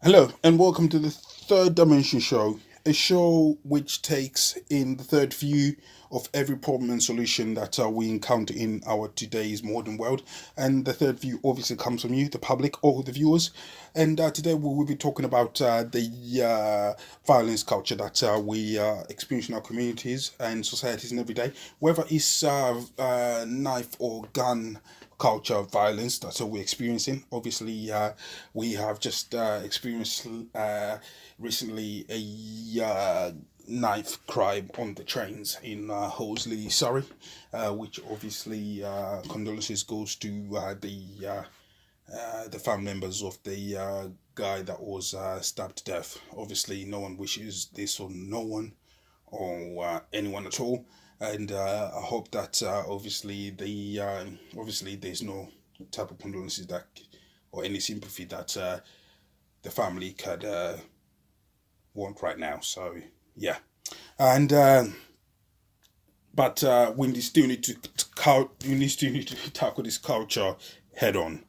Hello, and welcome to the Third Dimension Show, a show which takes in the third view of every problem and solution that we encounter in our today's modern world. And the third view obviously comes from you, the public, or the viewers. And today we will be talking about the violence culture that we experience in our communities and societies and every day, whether it's knife or gun culture of violence that's what we're experiencing. Obviously, we have just experienced recently a knife crime on the trains in Hoseley, Surrey, which obviously condolences goes to the family members of the guy that was stabbed to death. Obviously, no one wishes this on no one or anyone at all. And I hope that obviously there's no type of condolences that or any sympathy that the family could want right now. So yeah, and but we still need to tackle this culture head on.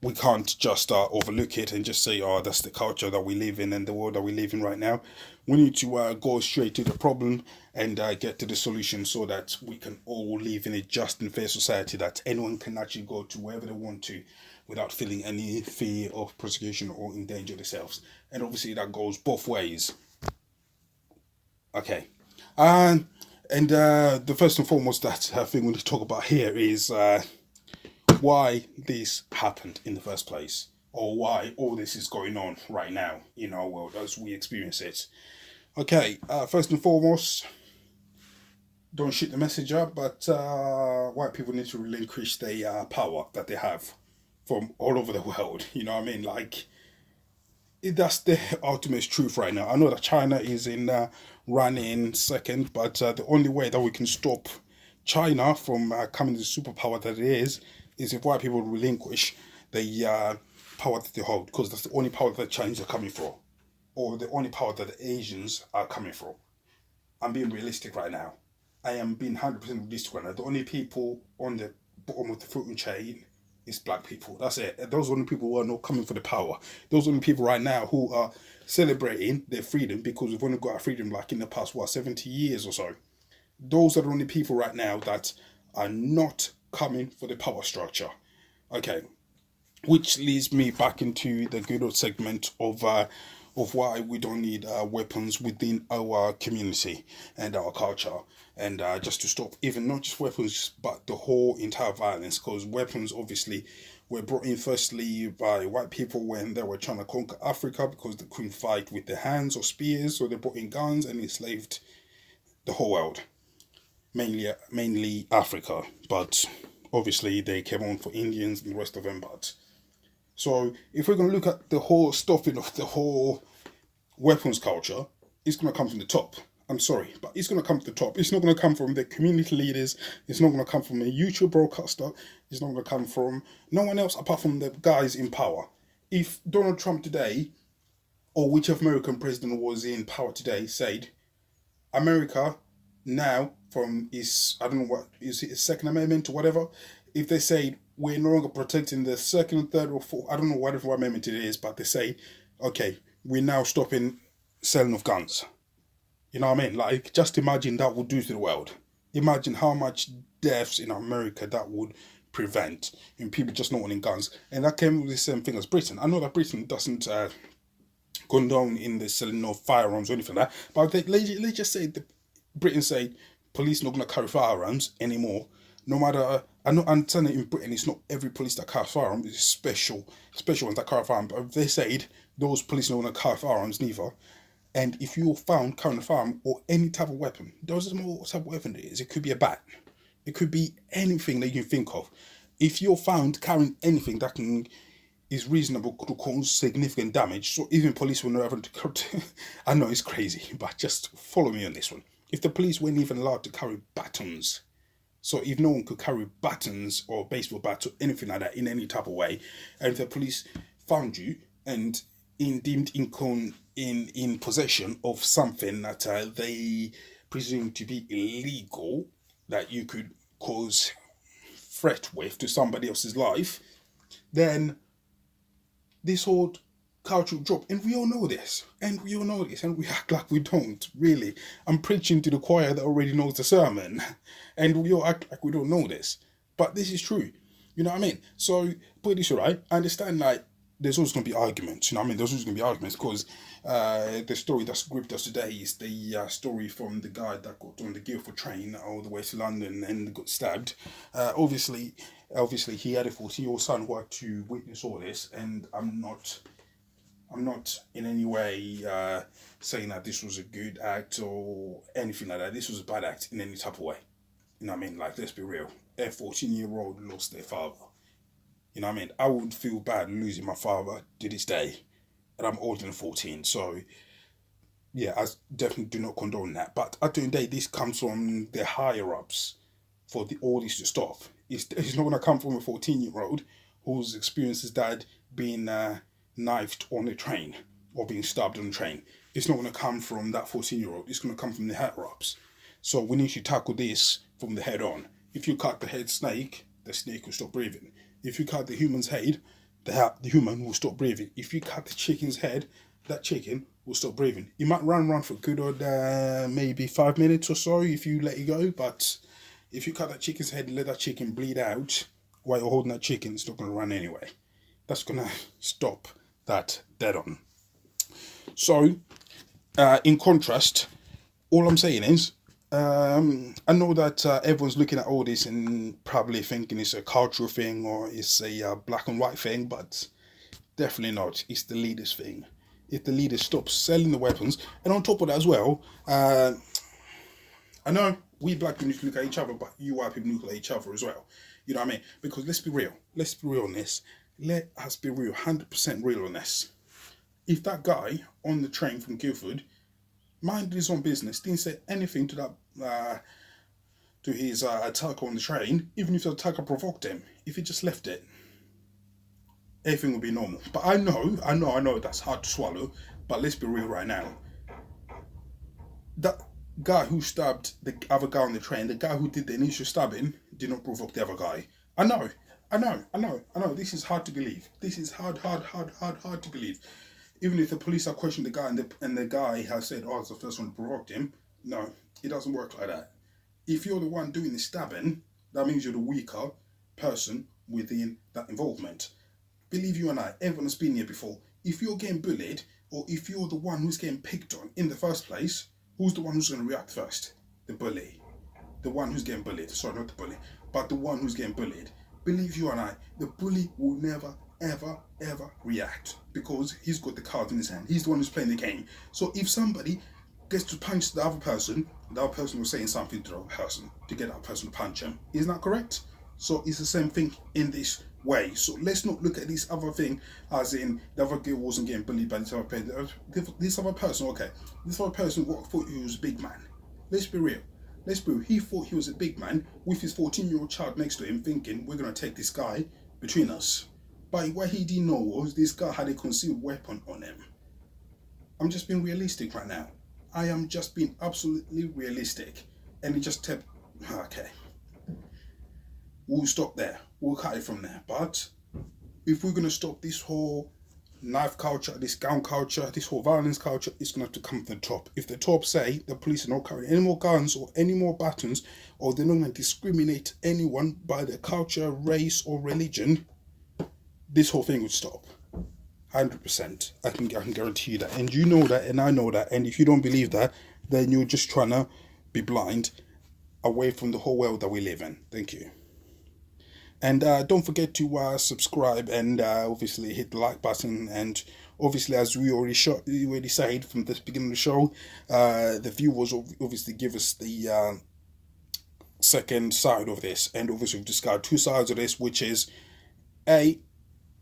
We can't just overlook it and just say, "Oh, that's the culture that we live in and the world that we live in right now." We need to go straight to the problem and get to the solution so that we can all live in a just and fair society that anyone can actually go to wherever they want to without feeling any fear of persecution or endanger themselves. And obviously, that goes both ways. Okay. And the first and foremost that thing we need to talk about here is why this happened in the first place, or why all this is going on right now in our world as we experience it. Okay, first and foremost, don't shoot the messenger, but white people need to relinquish the power that they have from all over the world. You know what I mean? Like, that's the ultimate truth right now. I know that China is in running second, but the only way that we can stop China from becoming the superpower that it is if white people relinquish the power that they hold, because that's the only power that the Chinese are coming for, or the only power that the Asians are coming for. I'm being realistic right now. I am being 100% realistic right now. The only people on the bottom of the food chain is black people. That's it. Those are the only people who are not coming for the power. Those are the only people right now who are celebrating their freedom because we've only got our freedom like in the past, 70 years or so. Those are the only people right now that are not coming for the power structure. Okay, which leads me back into the good old segment of why we don't need weapons within our community and our culture, and just to stop even not just weapons but the whole entire violence, because weapons obviously were brought in firstly by white people when they were trying to conquer Africa because they couldn't fight with their hands or spears, so they brought in guns and enslaved the whole world, mainly Africa, but obviously they came on for Indians and the rest of them. But so if we're going to look at the whole stuffing of the whole weapons culture, it's going to come from the top. I'm sorry, but it's going to come to the top. It's not going to come from the community leaders. It's not going to come from a YouTube broadcaster. It's not going to come from no one else apart from the guys in power. If Donald Trump today, or whichever American president was in power today, said, America now from his, I don't know what, is it his Second Amendment or whatever, if they say we're no longer protecting the second, third, or fourth, I don't know whatever amendment it is, but they say, okay, we're now stopping selling of guns. You know what I mean? Like, just imagine that would do to the world. Imagine how much deaths in America that would prevent in people just not wanting guns. And that came with the same thing as Britain. I know that Britain doesn't condone in the selling of firearms or anything like that, but let's just say the Britain say police not going to carry firearms anymore. No matter, I know, I'm telling you, in Britain, it's not every police that carry firearms. It's special ones that carry firearms. But if they said those police not going to carry firearms neither, and if you're found carrying a firearm or any type of weapon, doesn't matter what type of weapon it is. It could be a bat. It could be anything that you can think of. If you're found carrying anything that can is reasonable to cause significant damage, so even police will never. I know it's crazy, but just follow me on this one. If the police weren't even allowed to carry batons, so if no one could carry batons or baseball bats or anything like that in any type of way, and if the police found you and deemed in possession of something that they presume to be illegal, that you could cause threat with to somebody else's life, then this whole cultural drop, and we all know this, and we act like we don't. Really, I'm preaching to the choir that already knows the sermon, and we all act like we don't know this, but this is true. You know what I mean? So put it this way, right? I understand, like, there's always going to be arguments. You know what I mean? There's always going to be arguments because the story that's gripped us today is the story from the guy that got on the Guildford train all the way to London and got stabbed. Obviously, he had a 14-year-old son who had to witness all this, and I'm not in any way saying that this was a good act or anything like that. This was a bad act in any type of way. You know what I mean? Like, let's be real. A 14-year-old lost their father. You know what I mean? I would feel bad losing my father to this day. And I'm older than 14. So, yeah, I definitely do not condone that. But at the end of the day, this comes from the higher-ups for all this to stop. It's not going to come from a 14-year-old who's experienced his dad being knifed on a train or being stabbed on a train. It's not going to come from that 14-year-old. It's going to come from the higher-ups. So we need to tackle this from the head on. If you cut the head snake, the snake will stop breathing. If you cut the human's head, the human will stop breathing. If you cut the chicken's head, that chicken will stop breathing. You might run for a good old maybe 5 minutes or so if you let it go, but if you cut that chicken's head and let that chicken bleed out while you're holding that chicken, it's not going to run anyway. That's going to stop that dead on. So, in contrast, all I'm saying is, I know that everyone's looking at all this and probably thinking it's a cultural thing or it's a black and white thing, but definitely not. It's the leaders thing. If the leaders stop selling the weapons, and on top of that as well, I know we black people need to look at each other, but you white people look at each other as well. You know what I mean? Because let's be real. Let's be real on this. Let us be real, 100% real on this. If that guy on the train from Guildford minded his own business, didn't say anything to that to his attacker on the train, even if the attacker provoked him, if he just left it, everything would be normal. But I know that's hard to swallow, but let's be real right now. That guy who stabbed the other guy on the train, the guy who did the initial stabbing, did not provoke the other guy. I know. This is hard to believe. This is hard to believe. Even if the police are questioning the guy and the guy has said, oh, it's the first one who provoked him. No, it doesn't work like that. If you're the one doing the stabbing, that means you're the weaker person within that involvement. Believe you and I, everyone has been here before. If you're getting bullied, or if you're the one who's getting picked on in the first place, who's the one who's going to react first? The bully. The one who's getting bullied. Sorry, not the bully, but the one who's getting bullied. Believe you and I, the bully will never, ever react because he's got the card in his hand. He's the one who's playing the game. So if somebody gets to punch the other person was saying something to the other person to get that person to punch him. Isn't that correct? So it's the same thing in this way. So let's not look at this other thing as in the other girl wasn't getting bullied by this other person. This other person thought he was a big man. Let's be real. He thought he was a big man with his 14-year-old child next to him thinking, we're going to take this guy between us. But what he didn't know was this guy had a concealed weapon on him. I'm just being realistic right now. I am just being absolutely realistic. And it just okay. We'll stop there. We'll cut it from there. But if we're going to stop this whole knife culture, this gun culture, this whole violence culture, it's going to have to come from the top. If the top say the police are not carrying any more guns or any more batons, or they're not going to discriminate anyone by their culture, race or religion, this whole thing would stop. 100%. I can guarantee you that. And you know that, and I know that. And if you don't believe that, then you're just trying to be blind away from the whole world that we live in. Thank you. And don't forget to subscribe and obviously hit the like button. And obviously, as we already said from the beginning of the show, the viewers obviously give us the second side of this. And obviously, we've discovered two sides of this, which is A,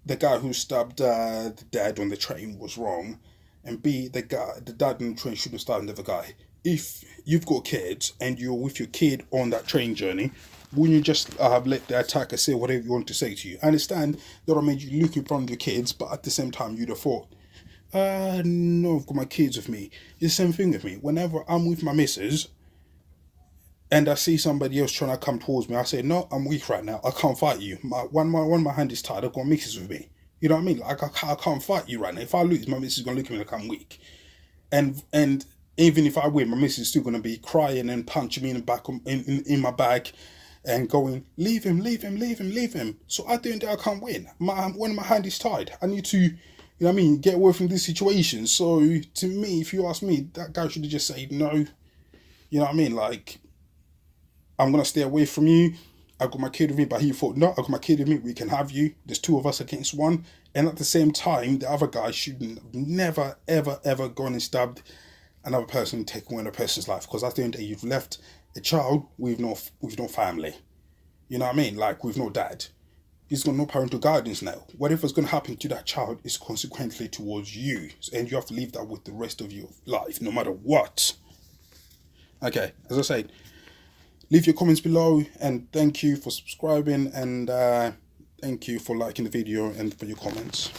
the guy who stabbed the dad on the train was wrong, and B, the dad on the train shouldn't have stabbed the other guy. If you've got kids and you're with your kid on that train journey, wouldn't you just let the attacker say whatever you want to say to you? I understand that I made you look in front of your kids, but at the same time you'd have thought, no, I've got my kids with me. It's the same thing with me. Whenever I'm with my missus and I see somebody else trying to come towards me, I say, no, I'm weak right now. I can't fight you. One my hand is tied. I've got missus with me. You know what I mean? Like I can't fight you right now. If I lose, my missus is gonna look at me like I'm weak. And even if I win, my missus is still gonna be crying and punching me in the back in my back and going, leave him, leave him, leave him, leave him. So I don't think I can't win. One of my hand is tied. I need to, you know what I mean, get away from this situation. So to me, if you ask me, that guy should have just said no. You know what I mean? Like, I'm gonna stay away from you. I got my kid with me, but he thought, no, I got my kid with me, we can have you. There's two of us against one. And at the same time, the other guy should never, ever, ever gone and stabbed another person, taking away a person's life. Because I think that you've left a child with no family. You know what I mean? Like, with no dad. He's got no parental guidance now. Whatever's going to happen to that child is consequently towards you. And you have to leave that with the rest of your life, no matter what. Okay, as I said, leave your comments below, and thank you for subscribing, and thank you for liking the video and for your comments.